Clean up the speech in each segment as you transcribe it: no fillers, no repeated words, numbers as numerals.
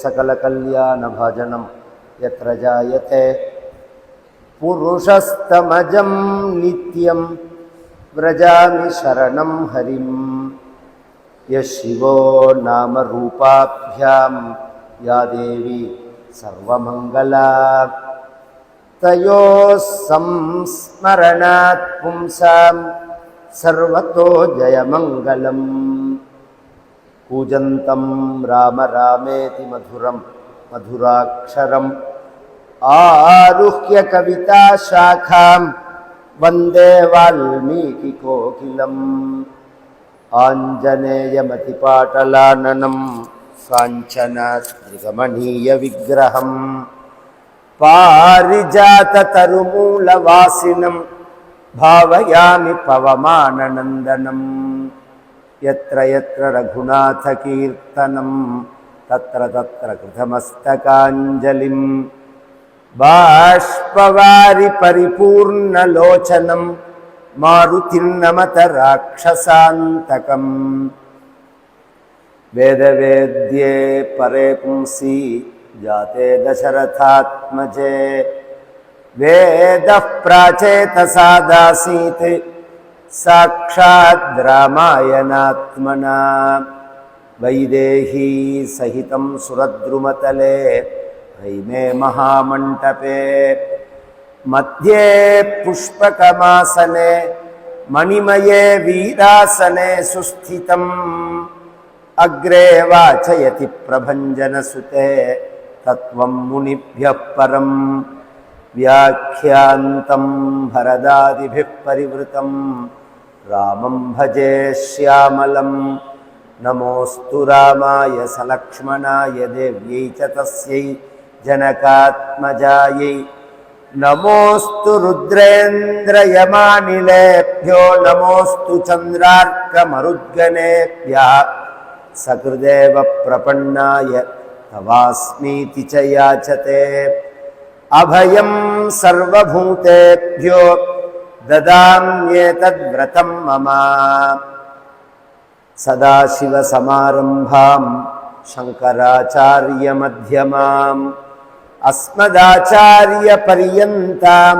सकलकल्याणभाजनं यत्र जायते पुरुषस्तमजं नित्यं व्रजामि शरणं हरिं यः शिवो नामरूपाभ्यां या देवी सर्वमङ्गला तयोः संस्मरणात् पुंसां सर्वतो जयमङ्गलम् कूजन्तं राम रामेति मधुरं मधुराक्षरम् आरुह्य कविता शाखां वन्दे वाल्मीकिकोकिलम् आञ्जनेयमतिपाटलाननं काञ्चनाद्रिकमणीयविग्रहं पारिजाततरुमूलवासिनं भावयामि पवमाननन्दनं यत्र यत्र रघुनाथकीर्तनं तत्र तत्र कृतमस्तकाञ्जलिं बाष्पवारि परिपूर्णलोचनं मारुतिं नमत राक्षसान्तकम् वेदवेद्ये परे पुंसी जाते दशरथात्मजे वेदः प्राचेतसादासीत् साक्षात् रामायणात्मना वैदेही सहितं सुरद्रुमतले हैमे महामण्टपे मध्ये पुष्पकमासने मणिमये वीरासने सुस्थितम् अग्रे वाचयति प्रभञ्जनसुते तत्त्वं मुनिभ्यः परं व्याख्यान्तं भरदादिभिः परिवृतं रामं भजे श्यामलं नमोऽस्तु रामाय सलक्ष्मणाय देव्यै च तस्यै जनकात्मजायै नमोऽस्तु रुद्रेन्द्रयमानिलेभ्यो नमोऽस्तु चन्द्रार्कमरुद्गणेभ्यः सकृदेव प्रपन्नाय तवास्मीति च याचते अभयं सर्वभूतेभ्यो ददाम्येतद्व्रतं मम सदाशिवसमारम्भां शङ्कराचार्यमध्यमाम् अस्मदाचार्यपर्यन्तां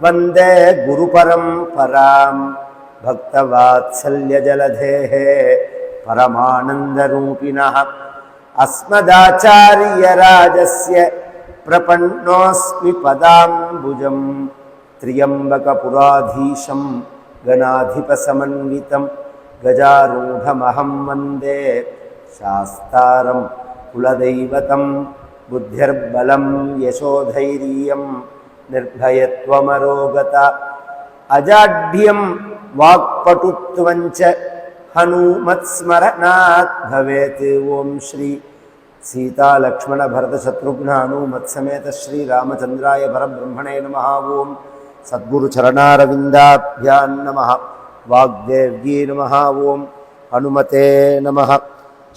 वन्दे गुरुपरम्परां भक्तवात्सल्यजलधेः परमानन्दरूपिणः अस्मदाचार्यराजस्य प्रपन्नोऽस्मि पदाम्बुजं त्र्यम्बकपुराधीशं गणाधिपसमन्वितं गजारूढमहं वन्दे शास्तारं कुलदैवतं बुद्धिर्बलं यशोधैर्यं निर्भयत्वमरोगता अजाड्यं वाक्पटुत्वञ्च हनुमत्स्मरणात् भवेत्। ओं श्री सीता लक्ष्मण भरत शत्रुघ्न हनुमत् समेत श्री रामचंद्राय परब्रह्मणे नमः। ओं सद्गुरु चरणारविंदाभ्यां नमः। वाग्देव्यै नमः। ओं हनुमते नमः।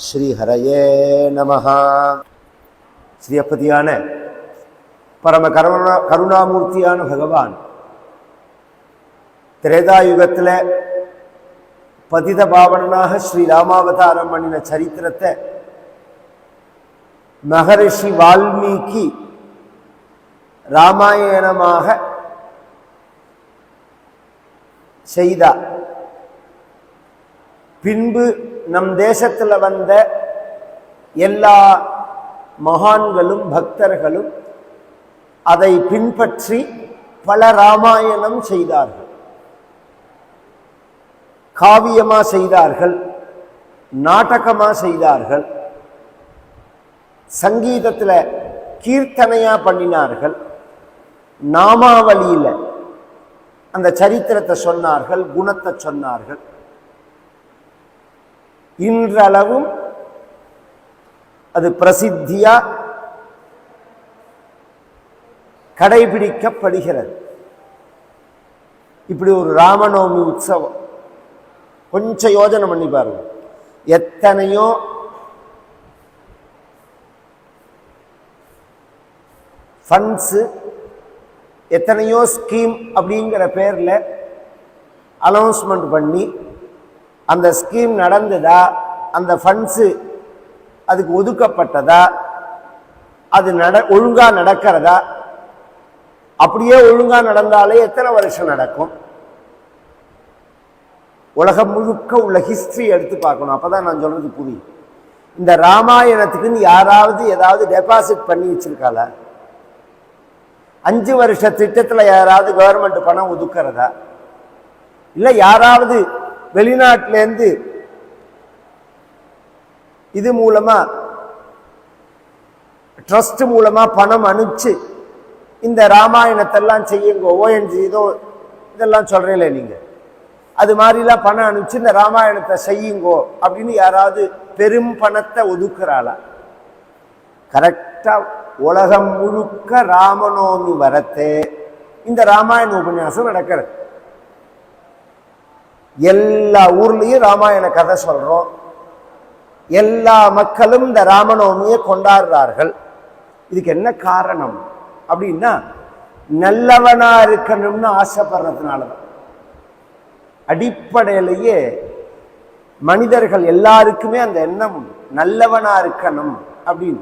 श्री हरये नमः। श्रीयपतिயான பரம கருணாமூர்த்தியான பகவான் திரேதாயுகத்தில் பதித பாவனாக ஸ்ரீ ராமாவதாரம் பண்ணின சரித்திரத்தை மகரிஷி வால்மீகி ராமாயணமாக செய்தார். பின்பு நம் தேசத்தில் வந்த எல்லா மகான்களும் பக்தர்களும் அதை பின்பற்றி பல ராமாயணம் செய்தார்கள். காவியமா செய்தார்கள், நாடகமா செய்தார்கள், சங்கீதத்தில் கீர்த்தனையா பண்ணினார்கள், நாமாவளியில் அந்த சரித்திரத்தை சொன்னார்கள், குணத்தை சொன்னார்கள். இன்றளவும் அது பிரசித்தியா கடைபிடிக்கப்படுகிறது. இப்படி ஒரு ராமநவமி உற்சவம் கொஞ்சம் யோஜனை பண்ணி பாருங்க. எத்தனையோ ஃபண்ட்ஸு, எத்தனையோ ஸ்கீம் அப்படிங்கிற பேரில் அனௌன்ஸ்மெண்ட் பண்ணி அந்த ஸ்கீம் நடந்ததா, அந்த ஃபண்ட்ஸு அதுக்கு ஒதுக்கப்பட்டதா, அது ஒழுங்கா நடக்கிறதா? அப்படியே ஒழுங்கா நடந்தாலே எத்தனை வருஷம் நடக்கும்? உலகம் முழுக்க உள்ள ஹிஸ்டரி எடுத்து பார்க்கணும். அப்பதான் நான் சொல்றது புரியும். இந்த ராமாயணத்துக்குன்னு யாராவது ஏதாவது டெபாசிட் பண்ணி வச்சிருக்காள? 5 வருஷ திட்டத்துல யாராவது கவர்மெண்ட் பணம் ஒதுக்குறதா? இல்ல யாராவது வெளிநாட்டில இருந்து இது மூலமா ட்ரஸ்ட் மூலமா பணம் அனுப்பிச்சு இந்த ராமாயணத்தெல்லாம் செய்யுங்க, ஓஎன்ஜி இதோ இதெல்லாம் சொல்றீங்களே நீங்க, அது மாதிரிலாம் பணம் அனுப்பிச்சு இந்த ராமாயணத்தை செய்யுங்கோ அப்படின்னு யாராவது பெரும் பணத்தை ஒதுக்குறாளா? கரெக்டா உலகம் முழுக்க ராமநவமி வரத்தே இந்த ராமாயண உபன்யாசம் நடக்கிறது. எல்லா ஊர்லயும் ராமாயண கதை சொல்றோம். எல்லா மக்களும் இந்த ராமநவமியை கொண்டாடுறார்கள். இதுக்கு என்ன காரணம் அப்படின்னா, நல்லவனா இருக்கணும்னு ஆசைப்படுறதுனாலதான். அடிப்படையிலேயே மனிதர்கள் எல்லாருக்குமே அந்த எண்ணம் உண்டு, நல்லவனா இருக்கணும் அப்படின்னு.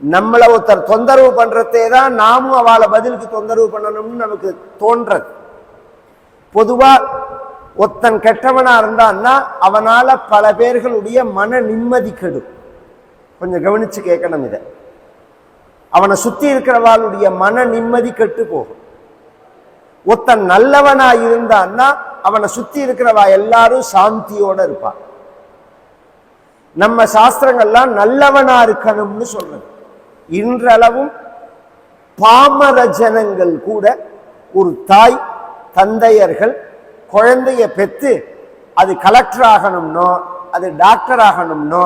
நம்மளை ஒருத்தர் தொந்தரவு பண்றதே தான் நாமும் அவளை பதிலுக்கு தொந்தரவு பண்ணணும்னு நமக்கு தோன்றது. பொதுவா ஒருத்தன் கெட்டவனா இருந்தான்னா அவனால பல பேர்களுடைய மன நிம்மதி கெடும். கொஞ்சம் கவனிச்சு கேட்கணும் இதை. அவனை சுத்தி இருக்கிறவாளுடைய மன நிம்மதி கெட்டு போகும். ஒருத்தன் நல்லவனா இருந்தான்னா அவனை சுத்தி இருக்கிறவா எல்லாரும் சாந்தியோட இருப்பான். நம்ம சாஸ்திரங்கள்லாம் நல்லவனா இருக்கணும்னு சொல்றது. இன்றளவும் பாமர ஜனங்கள் கூட ஒரு தாய் தந்தையர்கள் குழந்தைய பெற்று அது கலெக்டர் ஆகணும்னோ, அது டாக்டர் ஆகணும்னோ,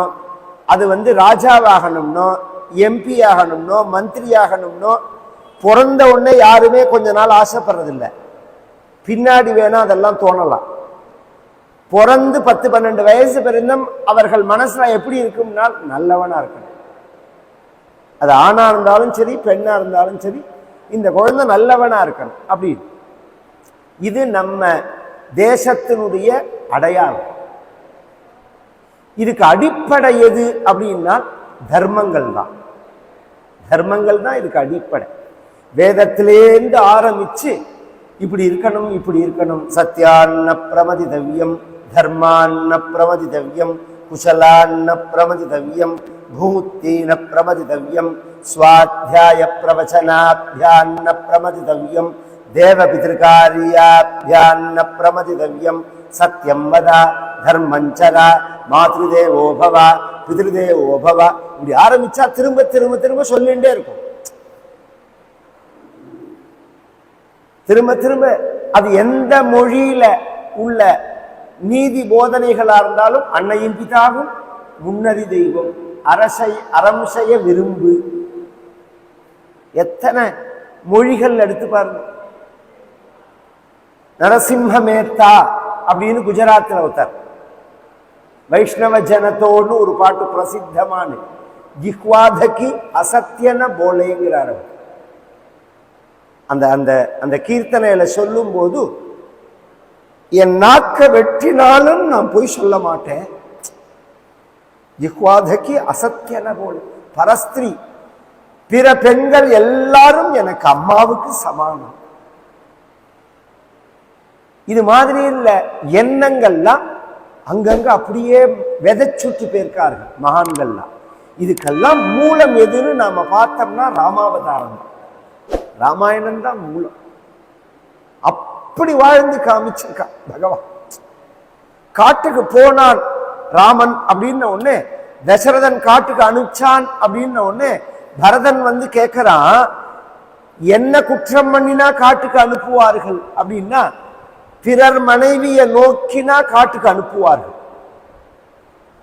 அது ராஜாவாகணும்னோ, எம்பி ஆகணும்னோ, மந்திரி ஆகணும்னோ பிறந்த உடனே யாருமே கொஞ்ச நாள் ஆசைப்படுறதில்லை. பின்னாடி வேணா அதெல்லாம் தோணலாம். பிறந்து 10-12 வயசு பிறந்தும் அவர்கள் மனசுல எப்படி இருக்கும்னா நல்லவனா இருக்கணும். அது ஆணா இருந்தாலும் சரி பெண்ணா இருந்தாலும் சரி, இந்த குழந்தை நல்லவனா இருக்கணும் அப்படி. இது நம்ம தேசத்தினுடைய அடையாளம். இதுக்கு அடிப்படை எது அப்படின்னா தர்மங்கள் தான். தர்மங்கள் தான் இதுக்கு அடிப்படை. வேதத்திலேருந்து ஆரம்பிச்சு இப்படி இருக்கணும் இப்படி இருக்கணும். சத்யான்ன பிரமதிதவ்யம், தர்மான்ன பிரமதிதவ்யம், குஷலான்ன பிரமதிதவ்யம், பூத்தீன பிரமதிதவ்யம், ஸ்வாத்யாய பிரவச்சனாபியான்ன பிரமதிதவ்யம், தேவ பித்ருகாரியாபியான்ன பிரமதிதவ்யம், சத்யம் வதா தர்மஞ்சரா மாத்ருதேவோ பவ பித்ருதேவோ பவ. இப்படி ஆரம்பிச்சா திரும்ப திரும்ப திரும்ப சொல்லிட்டே இருக்கும். திரும்ப திரும்ப அது எந்த மொழியில உள்ள நீதி போதனைகளா இருந்தாலும் அன்னையின் பிதாவும் முன்னறி தெய்வம் அறம் செய்ய விரும்பு. எத்தனை மொழிகள் எடுத்து பாருங்க. நரசிம்ம மேத்தா அப்படின்னு குஜராத்தில் ஒருத்தர் வைஷ்ணவ ஜனத்தோடு ஒரு பாட்டு பிரசித்தமான ஜிஹ்வாதகி அசத்தியன போலேங்கிறார். அந்த அந்த அந்த கீர்த்தனையில சொல்லும் போது, என் நாக்க வெட்டினாலும் நான் போய் சொல்ல மாட்டேன். ஜிஹ்வாதகி அசத்தியன போல, பரஸ்திரி பிற பெண்கள் எல்லாரும் எனக்கு அம்மாவுக்கு சமானம். இது மாதிரி இல்ல எண்ணங்கள்லாம் அங்கங்க அப்படியே விதைச்சுட்டு போயிருக்கார்கள் மகான்கள்லாம். இதுக்கெல்லாம் மூலம் எதுன்னு நாம பார்த்தோம்னா ராமாவதாரம் தான். ராமாயணம் தான் மூலம். அப்படி வாழ்ந்து காமிச்சிருக்கான் பகவான். காட்டுக்கு போனான் ராமன் அப்படின்ன உடனே, தசரதன் காட்டுக்கு அனுப்பிச்சான் அப்படின்ன உடனே பரதன் கேட்கிறான், என்ன குற்றம் பண்ணினா காட்டுக்கு அனுப்புவார்கள் அப்படின்னா, பிறர் மனைவியை நோக்கினா காட்டுக்கு அனுப்புவார்கள்.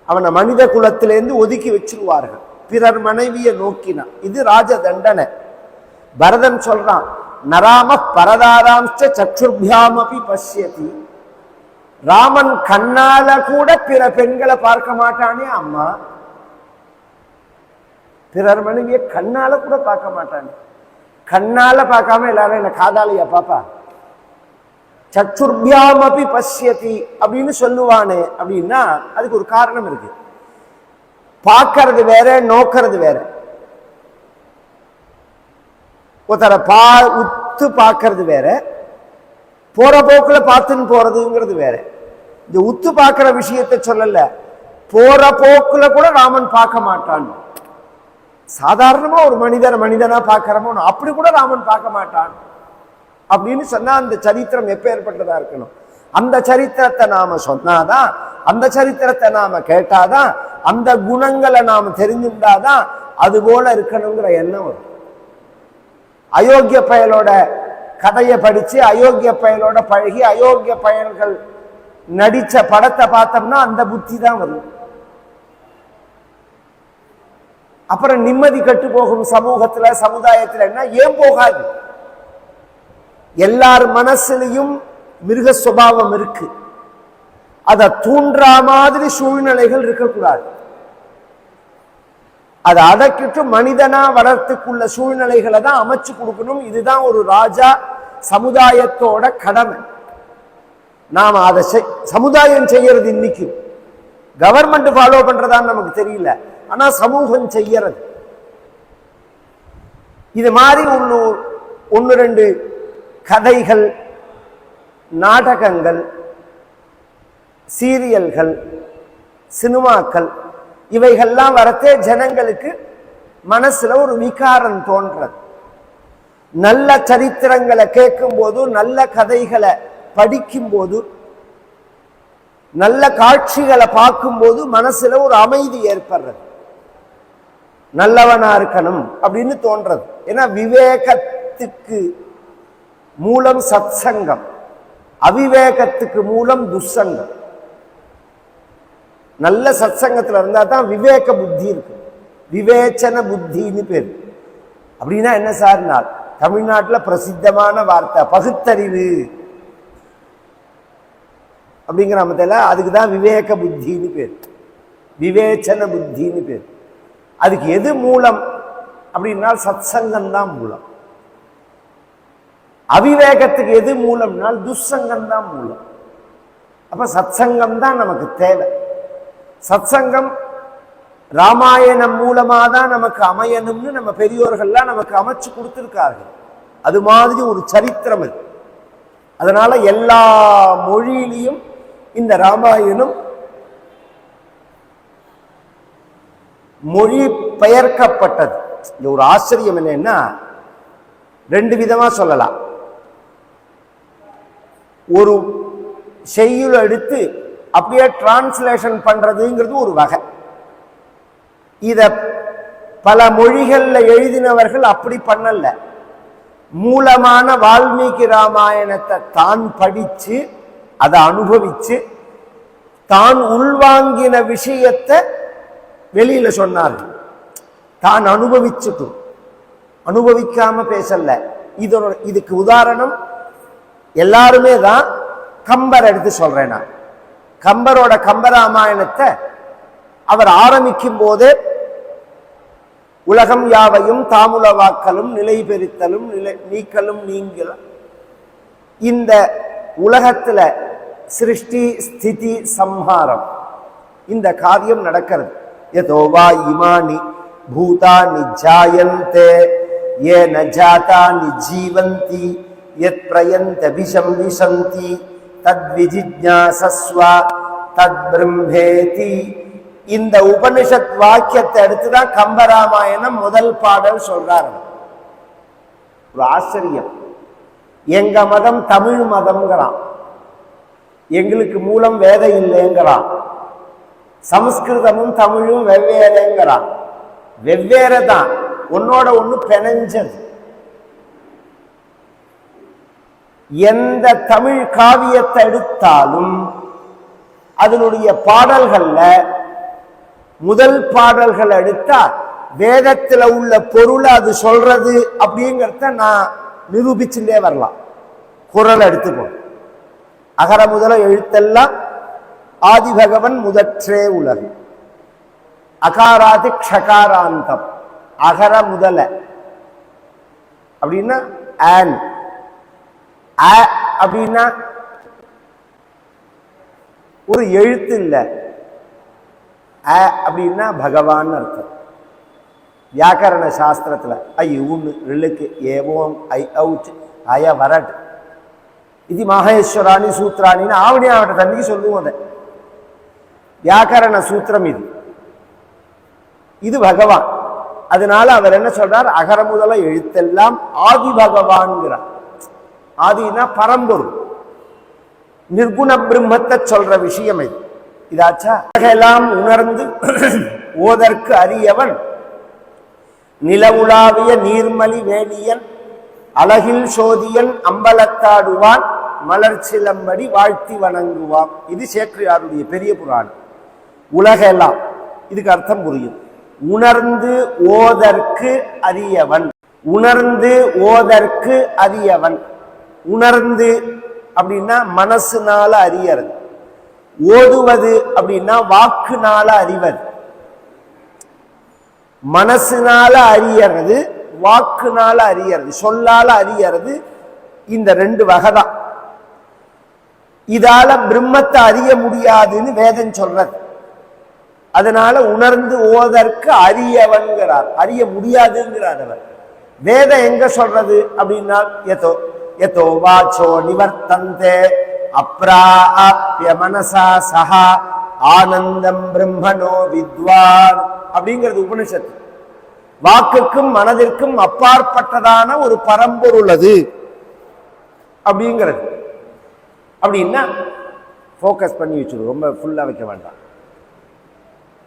அவனை மனித குலத்திலேருந்து ஒதுக்கி வச்சிருவார்கள். பிறர் மனைவியை நோக்கினா இது ராஜ தண்டனை. பரதன் சொல்றான், நராம பரதாராம்ச்ச சக்ஷுர்பியாமபி பஷ்யதி. ராமன் கண்ணால கூட பிற பெண்களை பார்க்க மாட்டானே அம்மா. பிறர் மனைவியை கண்ணால கூட பார்க்க மாட்டானே. கண்ணால பார்க்காம எல்லாரும் என்ன காதாலியா பாப்பா? சக்ஷுர்பியாமபி பஷ்யதி அப்படின்னு சொல்லுவானே அப்படின்னா அதுக்கு ஒரு காரணம் இருக்கு. பார்க்கறது வேற, நோக்கிறது வேற. ஒருத்தரை உத்து பார்க்கறது வேற, போற போக்குல பார்த்துன்னு போறதுங்கிறது வேற. இந்த உத்து பார்க்கிற விஷயத்தை சொல்லல, போற போக்குல கூட ராமன் பார்க்க மாட்டான். சாதாரணமா ஒரு மனிதனா பார்க்கிறமோ அப்படி கூட ராமன் பார்க்க மாட்டான் அப்படின்னு சொன்னா அந்த சரித்திரம் எப்பேற்பட்டதா இருக்கணும். அந்த சரித்திரத்தை நாம சொன்னாதான், அந்த சரித்திரத்தை நாம கேட்டாதான், அந்த குணங்களை நாம தெரிஞ்சுட்டாதான் அது போல இருக்கணுங்கிற எண்ணம் வரும். அயோக்கிய பயலோட கதையை படிச்சு, அயோக்கிய பயலோட பழகி, அயோக்கிய பயல்கள் நடிச்ச படத்தை பார்த்தோம்னா அந்த புத்தி தான் வரும். அப்புறம் நிம்மதி கட்டு போகும் சமூகத்துல, சமுதாயத்துல என்ன ஏன் போகாது? எல்லார் மனசுலையும் மிருக சுபாவம் இருக்கு. அதை தூண்டா மாதிரி சூழ்நிலைகள் இருக்கக்கூடாது. அதை அடக்கிட்டு மனிதனா வளர்த்துக்குள்ள சூழ்நிலைகளை தான் அமைச்சு கொடுக்கணும். இதுதான் ஒரு ராஜா சமுதாயத்தோட கடமை. நாம அதை சமுதாயம் செய்யறது இன்னைக்கு கவர்மெண்ட் ஃபாலோ பண்றதான்னு நமக்கு தெரியல, ஆனா சமூகம் செய்யறது. இது மாதிரி ஒன்னு ரெண்டு கதைகள், நாடகங்கள், சீரியல்கள், சினிமாக்கள் இவைகள்லாம் வரத்தே ஜனங்களுக்கு மனசுல ஒரு விகாரம் தோன்றது. நல்ல சரித்திரங்களை கேட்கும் போது, நல்ல கதைகளை படிக்கும் போது, நல்ல காட்சிகளை பார்க்கும் போது மனசுல ஒரு அமைதி ஏற்படுறது. நல்லவனா இருக்கணும் அப்படின்னு தோன்றது. ஏன்னா விவேகத்துக்கு மூலம் சத்சங்கம், அவிவேகத்துக்கு மூலம் துசங்கம். நல்ல சத்சங்கத்துல இருந்தா தான் விவேக புத்தி இருக்கு. விவேச்சன புத்தின்னு பேர். அப்படின்னா என்ன சார்? தமிழ்நாட்டில் பிரசித்தமான வார்த்தை பகுத்தறிவு அப்படிங்கிற மத்தில அதுக்குதான் விவேக புத்தின்னு பேர், விவேச்சன புத்தின்னு பேர். அதுக்கு எது மூலம் அப்படின்னா சத்சங்கம் தான் மூலம். அவிவேகத்துக்கு எது மூலம்னால் துசங்கம் தான் மூலம். அப்ப சத்சங்கம் தான் நமக்கு தேவை. சத்சங்கம் ராமாயணம் மூலமா தான் நமக்கு அமையணும்னு நம்ம பெரியோர்கள்லாம் நமக்கு அமைச்சு கொடுத்திருக்கார்கள். அது மாதிரி ஒரு சரித்திரம் இது. அதனால எல்லா மொழியிலையும் இந்த ராமாயணம் மொழி பெயர்க்கப்பட்டது. இந்த ஒரு ஆச்சரியம் என்னன்னா, ரெண்டு விதமா சொல்லலாம். ஒரு செய்யுள் எடுத்து அப்படியே டிரான்ஸ்லேஷன் பண்றதுங்கிறது ஒரு வகை. இத பல மொழிகள்ல எழுதினவர்கள் அப்படி பண்ணல. மூலமான வால்மீகி ராமாயணத்தை தான் படிச்சு, அதை அனுபவிச்சு, தான் உள்வாங்கின விஷயத்தை வெளியில சொன்னார்கள். தான் அனுபவிச்சுட்டு, அனுபவிக்காம பேசல. இதுக்கு உதாரணம் எல்லாருமே தான். கம்பர் எடுத்து சொல்றேன் நான். கம்பரோட கம்பராமாயணத்தை அவர் ஆரம்பிக்கும் போது உலகம் யாவையும் தாமுலவாக்கலும் நிலை பெறுத்தலும் நீக்கலும் நீங்கலும், இந்த உலகத்துல சிருஷ்டி ஸ்திதி சம்ஹாரம் இந்த காரியம் நடக்கிறது. யதோவா இமானி பூதானி ஜாயந்தே ஏன ஜாதானி ஜீவந்தி யத் பிரயந்த விஷம் விஷந்தி தத் விஜிஜ்ஞாசஸ்வ தத் பிரம்மேதி. இந்த உபனிஷத் வாக்கியத்தை எடுத்துதான் கம்பராமாயணம் முதல் பாடல் சொல்றாரு. ஒரு ஆச்சரியம். எங்க மதம் தமிழ் மதம்ங்கிறான், எங்களுக்கு மூலம் வேதம் இல்லைங்கிறான். சமஸ்கிருதமும் தமிழும் வெவ்வேறேங்கிறான். வெவ்வேறு தான், ஒன்னோட ஒண்ணு பிணைஞ்சது. எந்த தமிழ் காவியத்தை எடுத்தாலும் அதனுடைய பாடல்கள்ல முதல் பாடல்கள் எடுத்தா வேதத்துல உள்ள பொருளை அது சொல்றது அப்படிங்கிறத நான் நிரூபிச்சுட்டே வரலாம். குறள் எடுத்துக்கோ. அகர முதல எழுத்தெல்லாம் ஆதிபகவன் முதற்றே உலகு. அகாராதி க்ஷகாராந்தம். அகர முதல அப்படின்னா ஆன், அப்படின்னா ஒரு எழுத்து இல்லை. அப்படின்னா பகவான் அர்த்தம். வியாக்கரண சாஸ்திரத்துல ஐ ஊன்னு ரில்லுக்கு ஏவோம் ஐ அவுட் அய வரட் இது மகேஸ்வராணி சூத்திராணின்னு ஆவணி ஆவட்ட தண்ணிக்கு சொல்லுவோம். அதை வியாக்கரண சூத்திரம் இது பகவான். அதனால அவர் என்ன சொல்றார், அகர முதல எழுத்தெல்லாம் ஆதி பகவான்கிறார். ஆதினா பரம்பொருள், நிர்குண பிரம்மத்தை சொல்ற விஷயம் இது. இதாச்சா எல்லாம் உணர்ந்து ஓதற்கு அறியவன் நிலவுலாவிய நீர்மலி வேலியன் அழகில் சோதியன் அம்பலத்தாடுவான் மலர் சிலம்படி வாழ்த்தி வணங்குவான். இது சேக்கிழாருடைய பெரிய புராணம். உலகெல்லாம் இதுக்கு அர்த்தம் புரியும். உணர்ந்து ஓதற்கு அறியவன், உணர்ந்து ஓதற்கு அறியவன். உணர்ந்து அப்படின்னா மனசுனால அறியறது, ஓதுவது அப்படின்னா வாக்குனால அறிவது. மனசுனால அறியறது, வாக்குனால அறியறது, சொல்லால அறியறது. இந்த ரெண்டு வகைதான். இதால பிரம்மத்தை அறிய முடியாதுன்னு வேதம் சொல்றது. அதனால உணர்ந்து ஓதற்கு அறியவன்கிறார், அறிய முடியாதுங்கிறார் அவர். வேதம் எங்க சொல்றது அப்படின்னா எதோ எதோ வாச்சோ நிவர்த்தந்தே அப்ராப்ய மனசா சஹா ஆனந்தம் பிரம்மனோ வித்வான் அப்படிங்கிறது உபனிஷத்து. வாக்குக்கும் மனதிற்கும் அப்பாற்பட்டதான ஒரு பரம்பொருள் அது அப்படிங்கிறது. அப்படின்னா போக்கஸ் பண்ணி வச்சிரு, ரொம்ப ஃபுல்லா வைக்க வேண்டாம்.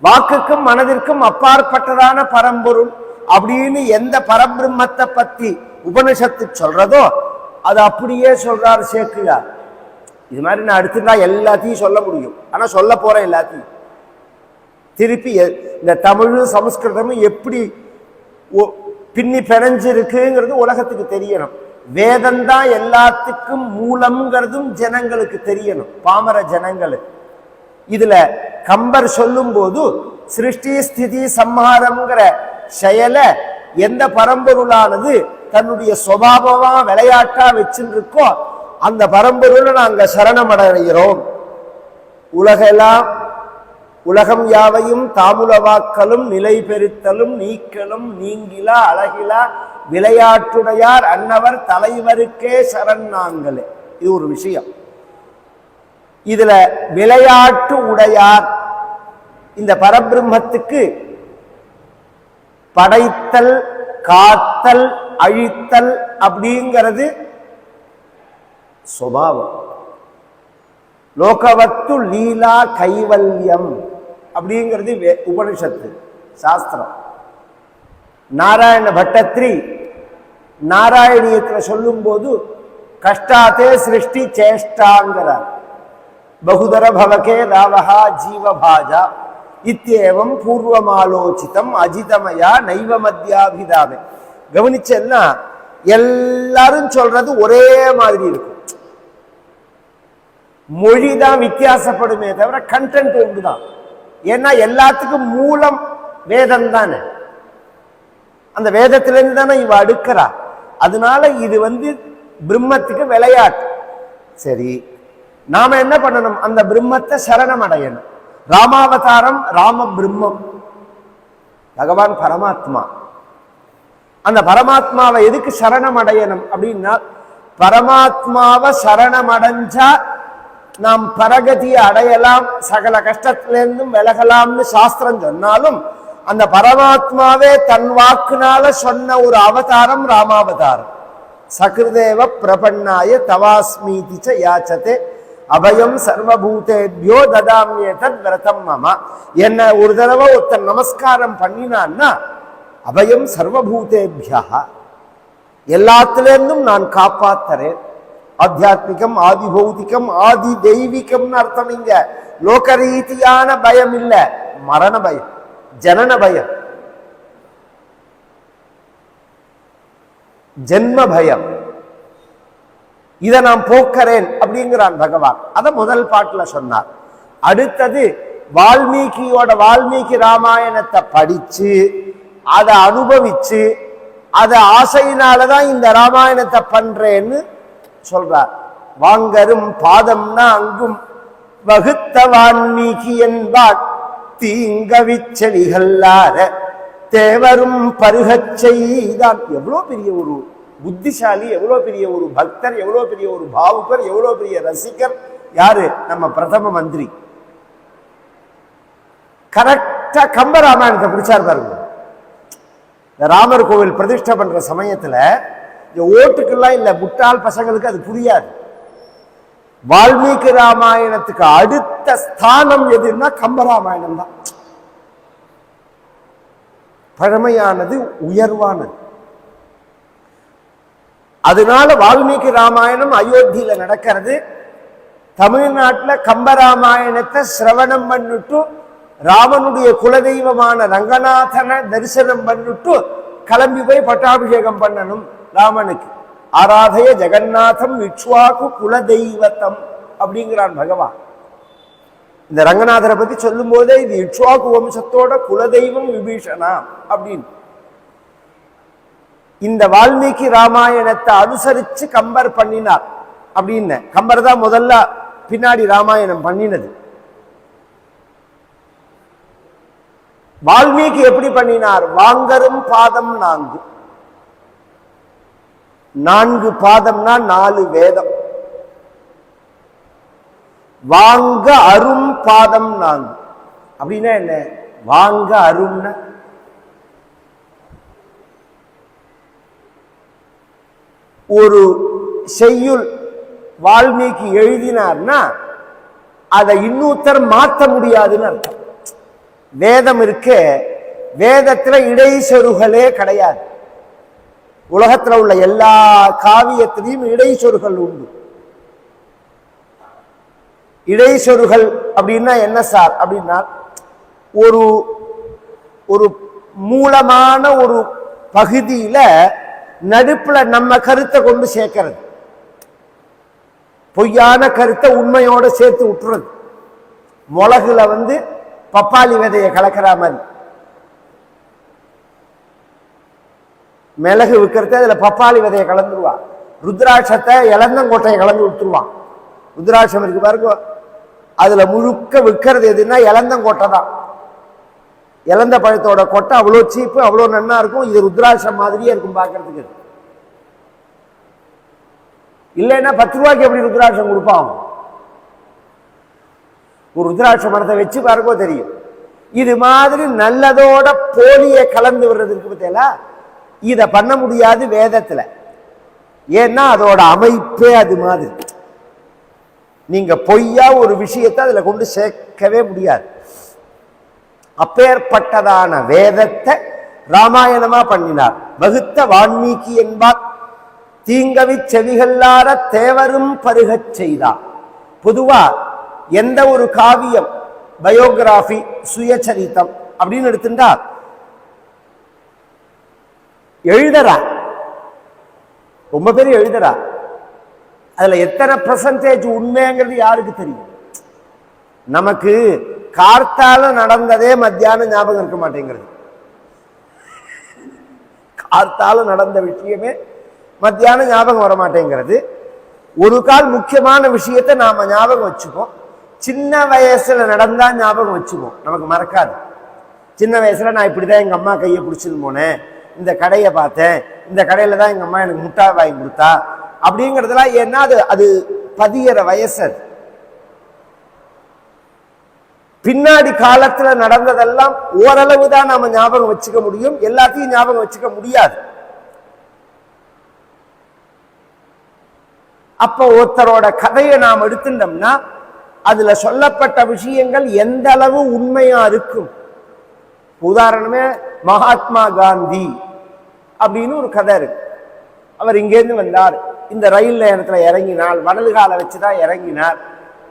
வாக்குக்கும் மனதிற்கும் அப்பாற்பட்டதான பரம்பொருள் அப்படின்னு எந்த பரபிரம்மத்தை பத்தி உபனிஷத்து சொல்றதோ அது அப்படியே சொல்றார் சேக்கிழார். இது மாதிரி நான் அடுத்துட்டா எல்லாத்தையும் சொல்ல முடியும், ஆனா சொல்ல போறேன் எல்லாத்தையும். திருப்பி இந்த தமிழும் சமஸ்கிருதமும் எப்படி பின்னி பிணைஞ்சிருக்குங்கிறது உலகத்துக்கு தெரியணும். வேதம்தான் எல்லாத்துக்கும் மூலம்ங்கிறதும் ஜனங்களுக்கு தெரியணும், பாமர ஜனங்களுக்கு. இதுல கம்பர் சொல்லும் போது சிருஷ்டி ஸ்திதி சம்ஹாரம்ங்கிற செயல எந்த பரம்பொருளானது தன்னுடைய சுபாவமா விளையாட்டா வச்சுருக்கோ அந்த பரம்பொருளை நாங்க சரணமடைகிறோம். உலகெல்லாம் உலகம் யாவையும் தாமுலவாக்கலும் நிலை பெருத்தலும் நீக்கலும் நீங்கிலா அழகிலா விளையாட்டுடையார் அன்னவர் தலைவருக்கே சரண் நாங்களே. இது ஒரு விஷயம். இதுல விளையாட்டு உடையார் இந்த பரபிரம்மத்துக்கு படைத்தல் காத்தல் அழித்தல் அப்படிங்கிறது சுபாவம். லோகவத்து லீலா கைவல்யம் அப்படிங்கிறது உபனிஷத்து சாஸ்திரம். நாராயண பட்டத்ரி நாராயணியத்துல சொல்லும் போது கஷ்டாத்தே சிருஷ்டி சேஷ்டாங்கிறார். பகுதர பவகே ராவஹா ஜீவபாஜா இத்தேவம் பூர்வமாலோசிதம் அஜிதமயா நைவ மத்தியாபிதாமே. கவனிச்சேன்னா எல்லாரும் சொல்றது ஒரே மாதிரி இருக்கும், மொழிதான் வித்தியாசப்படுமே தவிர கண்டென்ட் ஒன்றுதான். ஏன்னா எல்லாத்துக்கும் மூலம் வேதம் தானே, அந்த வேதத்திலிருந்து தானே இவ அடுக்கிறா. அதனால இது பிரம்மத்துக்கு விளையாட்டு. சரி, நாம என்ன பண்ணணும், அந்த பிரம்மத்தை சரணம் அடையணும். ராமாவதாரம் ராம பிரம்மம், பகவான் பரமாத்மா. அந்த பரமாத்மாவை எதுக்கு சரணம் அடையணும் அப்படின்னா, பரமாத்மாவை சரணம் அடைஞ்சா நாம் பரகதியை அடையலாம், சகல கஷ்டத்திலிருந்தும் விலகலாம்னு சாஸ்திரம் சொன்னாலும் அந்த பரமாத்மாவே தன் வாக்குனால சொன்ன ஒரு அவதாரம் ராமாவதாரம். சகிருதேவ பிரபன்னாய தவாஸ்மீதி ச யாச்சதே அபயம் சர்வபூதேபியோ ததாம்யேதத் விரதம் மம. என்ன ஒரு தடவை ஒருத்தன் நமஸ்காரம் பண்ணினான்னா அபயம் சர்வபூதேபியா, எல்லாத்திலிருந்தும் நான் காப்பாத்துறேன். ஆத்தியாத்மிகம் ஆதி பௌதிகம் ஆதி தெய்வீகம்னு அர்த்தம். இங்க லோக ரீதியான பயம் இல்ல, மரண பயம், ஜனன பயம், ஜென்ம பயம். இதை நான் போக்குறேன் அப்படிங்கிறான் பகவான். அத முதல் பாட்டுல சொன்னார். அடுத்தது வால்மீகி ராமாயணத்தை படிச்சு அதை அனுபவிச்சு அதை ஆசையினாலதான் இந்த ராமாயணத்தை பண்றேன்னு சொல்றார். வாங்கரும் பாதம்னா அங்கும் வகுத்த வான்மீகி என்பார் தீங்கவிச்செடிகள்ளார தேவரும் பருகச் செய்தான். எவ்வளோ பெரிய ஒரு புத்திசாலி, எவ்வளோ பெரிய ஒரு பக்தர், எவ்வளோ பெரிய ஒரு பாவுகர், எவ்வளோ பெரிய ரசிகர். யாரு? நம்ம பிரதம மந்திரி. கரெக்டா கம்பராமாயணத்தை பிடிச்சார் பாருங்க. இந்த ராமர் கோவில் பிரதிஷ்டை பண்ற சமயத்துல இந்த ஓட்டுக்கெல்லாம் இல்ல, முட்டாள் பசங்களுக்கு அது புரியாது. வால்மீகி ராமாயணத்துக்கு அடுத்த ஸ்தானம் எதுன்னா கம்பராமாயணம் தான். பழமையானது, உயர்வானது. அதனால வால்மீகி ராமாயணம் அயோத்தியில நடக்கிறது. தமிழ்நாட்டில் கம்பராமாயணத்தை சிரவணம் பண்ணிட்டு ராமனுடைய குலதெய்வமான ரங்கநாதனை தரிசனம் பண்ணிட்டு கிளம்பி போய் பட்டாபிஷேகம் பண்ணணும் ராமனுக்கு. ஆராதய ஜெகநாதம் இக்ஷ்வாகு குலதெய்வத்தம் அப்படிங்கிறான் பகவான். இந்த ரங்கநாதரை பத்தி சொல்லும் போதே இது இக்ஷ்வாகு வம்சத்தோட குலதெய்வம் விபீஷணா அப்படின்னு. இந்த வால்மீகி ராமாயணத்தை அனுசரிச்சு கம்பர் பண்ணினார் அப்படின்னு. கம்பர் தான் முதல்ல பின்னாடி ராமாயணம் பண்ணினது. வால்மீகி எப்படி பண்ணினார்? வாங்கரும் பாதம் 4. 4 பாதம்னா 4 வேதம். வாங்க அரும் பாதம் 4 அப்படின்னா என்ன? வாங்க அரும்னா ஒரு செய்யுள் வால்மீகி எழுதினார்னா அதை இன்னொருத்தர் மாற்ற முடியாதுன்னு அர்த்தம். வேதம் இருக்கு, வேதத்துல இடைச்சொருகளே கிடையாது. உலகத்துல உள்ள எல்லா காவியத்திலையும் இடைச்சொருகள் உண்டு. இடைச்சொருகள் அப்படின்னா என்ன சார் அப்படின்னா, ஒரு ஒரு மூலமான ஒரு பகுதியில நடுப்புல நம்ம கருத்தை கொண்டு சேர்க்கிறது, பொய்யான கருத்தை உண்மையோட சேர்த்து விட்டுறது. மிளகுல பப்பாளி விதையை கலக்கிற மாதிரி, மிளகு விற்கிறது அதுல பப்பாளி விதையை கலந்துருவா, ருத்ராட்சத்தை இளந்தங்கொட்டையை கலந்து விட்டுருவான். ருத்ராட்சம் இருக்கு பாருங்க, அதுல முழுக்க விற்கிறது எதுன்னா இளந்தங்கொட்டை தான். இளந்த பழத்தோட கொட்டை அவ்வளோ சீப்பு, அவ்வளோ நன்னா இருக்கும். இது ருத்ராட்சம் மாதிரியே இருக்கும் பார்க்கறதுக்கு. இல்லைன்னா 10 ரூபாய்க்கு எப்படி ருத்ராட்சம் கொடுப்பான்? ஒரு ருத்ராட்ச மரத்தை வச்சு பாருங்கோ தெரியும். இது மாதிரி நல்லதோட போலியை கலந்து விடுறதுக்கு பத்தியா இதை பண்ண முடியாது வேதத்துல. ஏன்னா அதோட அமைப்பே அது மாதிரி. நீங்க பொய்யா ஒரு விஷயத்தை அதுல கொண்டு சேர்க்கவே முடியாது. அப்பேற்பட்டதான வேதத்தை ராமாயணமா பண்ணினார். வகுத்த வால்மீகி என்பார் தீங்கவி செவிகள்ளார தேவரும் பருகச் செய்தார். பொதுவா எந்த ஒரு காவியம், பயோகிராபி, சுயச்சரித்தம் அப்படின்னு எடுத்துட்டா எழுதுறா, ரொம்ப பேர் எழுதுறா. அதுல எத்தனை % உண்மைங்கிறது யாருக்கு தெரியும்? நமக்கு கார்த்தால நடந்ததே மத்தியானம் ஞாபகம் இருக்க மாட்டேங்கிறது. கார்த்தால நடந்த விஷயமே மத்தியானம் ஞாபகம் வர மாட்டேங்கிறது. ஒரு கால் முக்கியமான விஷயத்தை நாம ஞாபகம் வச்சுப்போம். சின்ன வயசுல நடந்தா ஞாபகம் வச்சுப்போம், நமக்கு மறக்காது. சின்ன வயசுல நான் இப்படிதான் எங்க அம்மா கையை பிடிச்சிட்டு போனேன், இந்த கடையை பார்த்தேன், இந்த கடையில தான் எங்க அம்மா எனக்கு முட்டாய் வாங்கி கொடுத்தா அப்படிங்கிறதுலாம். ஏன்னா அது பதியற வயசு. பின்னாடி காலத்துல நடந்ததெல்லாம் ஓரளவு தான் நாம ஞாபகம் வச்சுக்க முடியும், எல்லாத்தையும் ஞாபகம் வச்சுக்க முடியாது. அப்ப ஒருத்தரோட கதையை நாம் எடுத்துட்டோம்னா அதுல சொல்லப்பட்ட விஷயங்கள் எந்த அளவு உண்மையா இருக்கும். உதாரணமே மகாத்மா காந்தி அப்படின்னு ஒரு கதை இருக்கு. அவர் இங்கேருந்து வந்தார், இந்த ரயில் நிலையத்துல இறங்கினார், வலது காலை வச்சுதான் இறங்கினார்,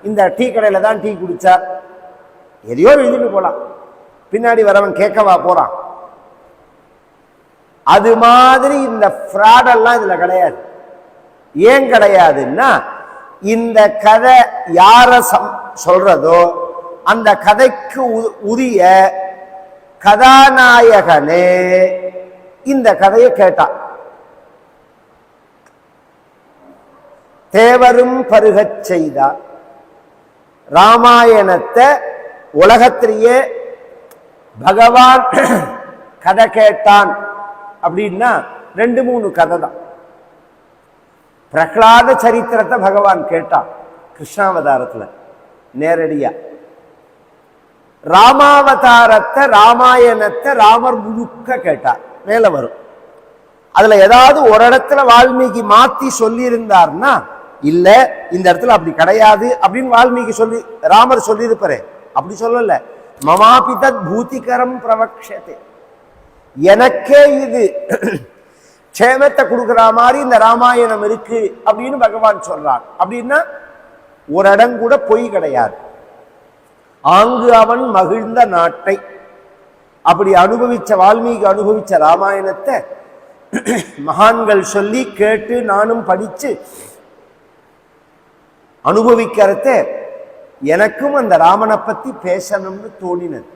இந்த டீ கடையில தான் டீ குடிச்சார். எதையோ எழுதிட்டு போலாம், பின்னாடி வரவன் கேட்கவா போறான். அது மாதிரி இந்த ஃப்ராடெல்லாம் இதுல கிடையாது. ஏன் கிடையாதுன்னா, இந்த கதை யார சொல்றதோ அந்த கதைக்கு உரிய கதாநாயகனே இந்த கதையை கேட்டான். தேவரும் பருகச் செய்தார். ராமாயணத்தை உலகத்திலேயே பகவான் கதை கேட்டான் அப்படின்னா 2-3 கதை தான். பிரகலாத சரித்திரத்தை பகவான் கேட்டான் கிருஷ்ணாவதாரத்துல நேரடியா. ராமாவதாரத்தை ராமாயணத்தை ராமர் முழுக்க கேட்டார். மேல வரும். அதுல ஏதாவது ஒரு இடத்துல வால்மீகி மாத்தி சொல்லி இருந்தார்னா, இல்ல இந்த இடத்துல அப்படி கிடையாது அப்படின்னு வால்மீகி சொல்லி ராமர் சொல்லி இருப்பாரு. அப்படி சொல்லல. மமாபிதத் பூதிகரம் பிரவக்ஷதே, எனக்கே இது க்ஷேமத்தை கொடுக்கிற மாதிரி இந்த ராமாயணம் இருக்கு அப்படின்னு பகவான் சொல்றார். அப்படின்னா ஒரு இடம் கூட பொய் கிடையாது. ஆங்கு அவன் மகிழ்ந்த நாட்டை அப்படி அனுபவிச்ச வால்மீகி அனுபவிச்ச ராமாயணத்தை மகான்கள் சொல்லி கேட்டு நானும் படிச்சு அனுபவிக்கிறத எனக்கும் அந்த ராமனை பத்தி பேசணும்னு தோணினது.